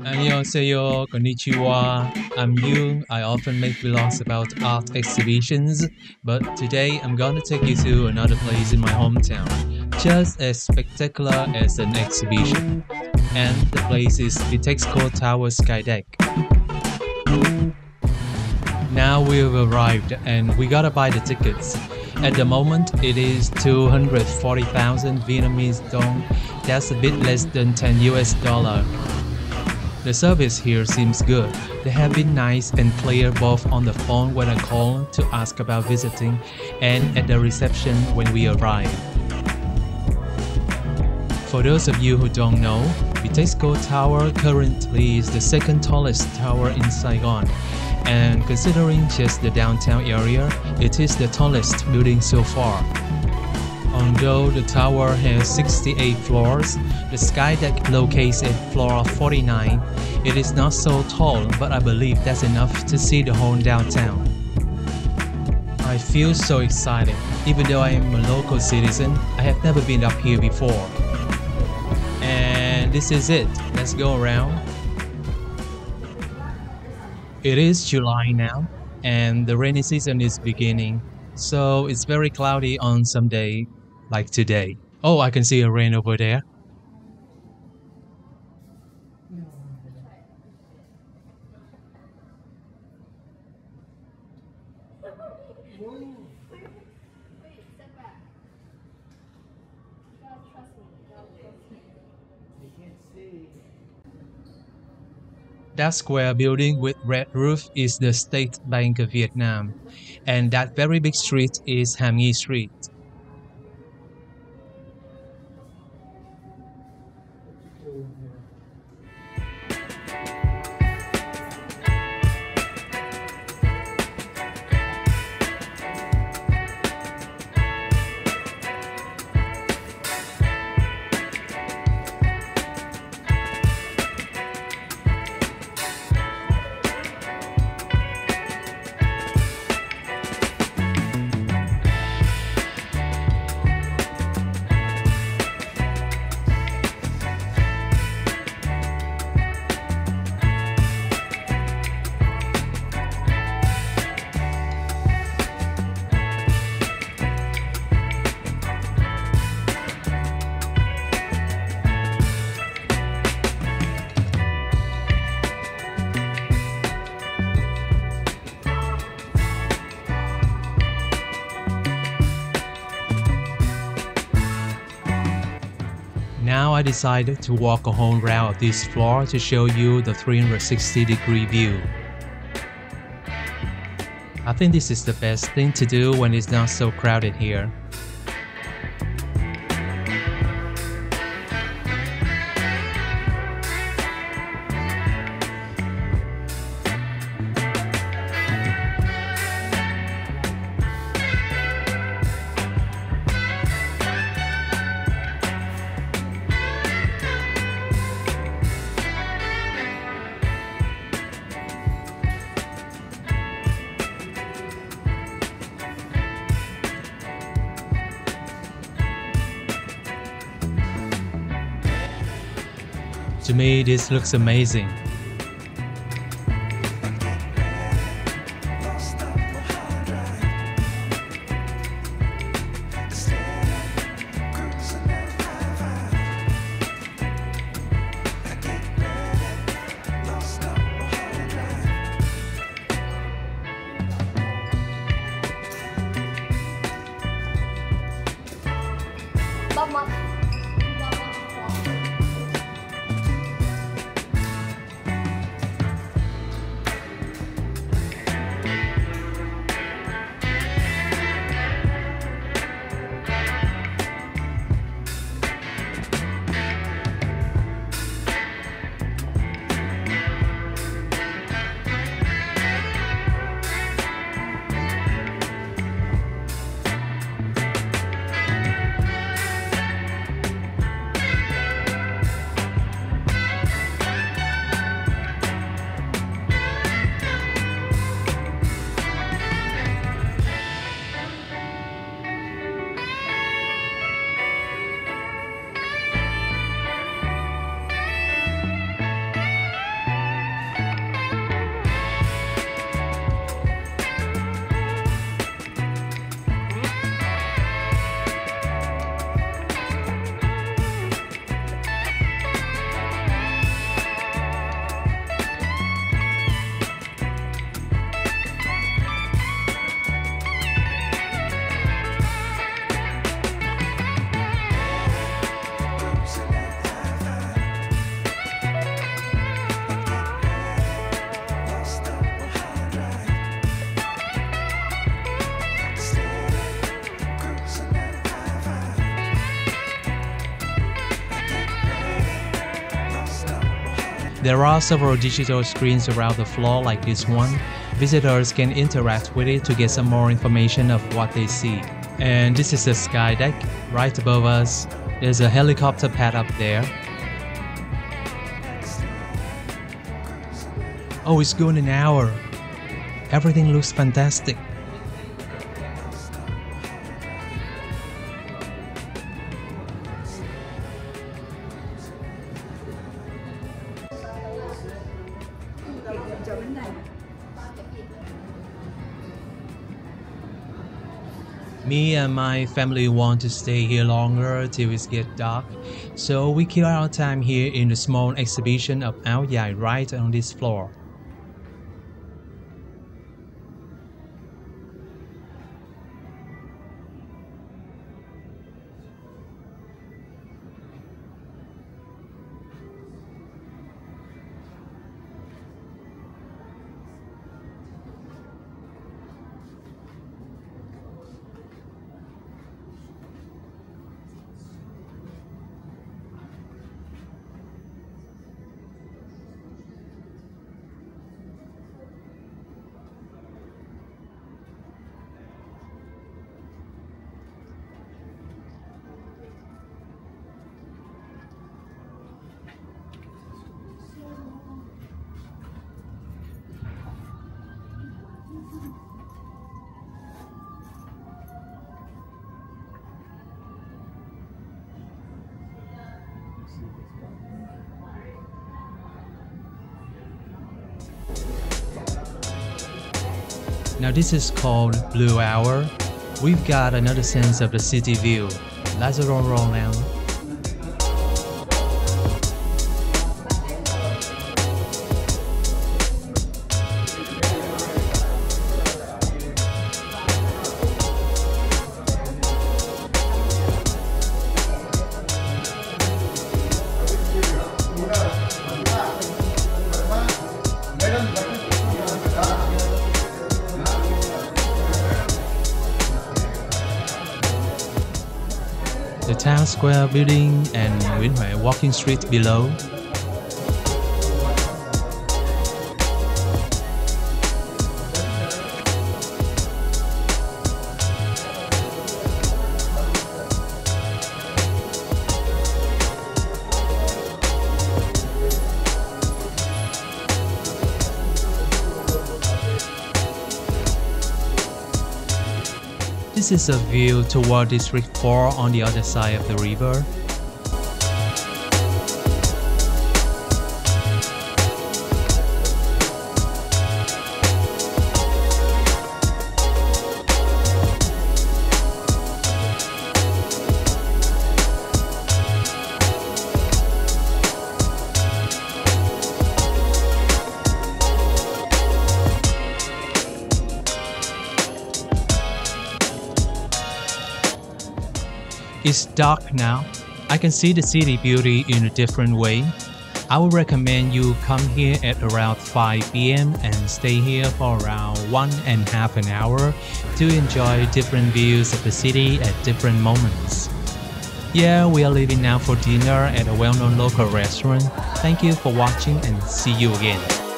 Annyeonghaseyo, konnichiwa. I'm Yoon. I often make vlogs about art exhibitions, but today I'm gonna take you to another place in my hometown, just as spectacular as an exhibition. And the place is BITEXCO Tower SKYDECK. Now we've arrived and we gotta buy the tickets. At the moment, it is 240,000 Vietnamese dong. That's a bit less than 10 US dollar. The service here seems good. They have been nice and clear both on the phone when I call to ask about visiting and at the reception when we arrive. For those of you who don't know, Bitexco Tower currently is the second tallest tower in SaiGon, and considering just the downtown area, it is the tallest building so far. Although the tower has 68 floors, the SkyDeck locates at floor 49. It is not so tall, but I believe that's enough to see the whole downtown. I feel so excited. Even though I am a local citizen, I have never been up here before. And this is it. Let's go around. It is July now, and the rainy season is beginning, so it's very cloudy on some day like today. Oh, I can see a rain over there. That square building with red roof is the State Bank of Vietnam, and that very big street is Hàm Nghi Street. Now I decided to walk a whole round of this floor to show you the 360-degree view. I think this is the best thing to do when it's not so crowded here. To me, this looks amazing. There are several digital screens around the floor like this one. Visitors can interact with it to get some more information of what they see. And this is the sky deck. Right above us, there's a helicopter pad up there. Oh, it's going an hour. Everything looks fantastic. Me and my family want to stay here longer till it gets dark, so we kill our time here in the small exhibition of áo dài right on this floor. Now this is called Blue Hour. We've got another sense of the city view. Let's roll now. The town square building and Nguyễn Huệ walking street below. This is a view toward District 4 on the other side of the river. It's dark now. I can see the city beauty in a different way. I would recommend you come here at around 5 p.m. and stay here for around 1.5 hours to enjoy different views of the city at different moments. Yeah, we are leaving now for dinner at a well-known local restaurant. Thank you for watching and see you again.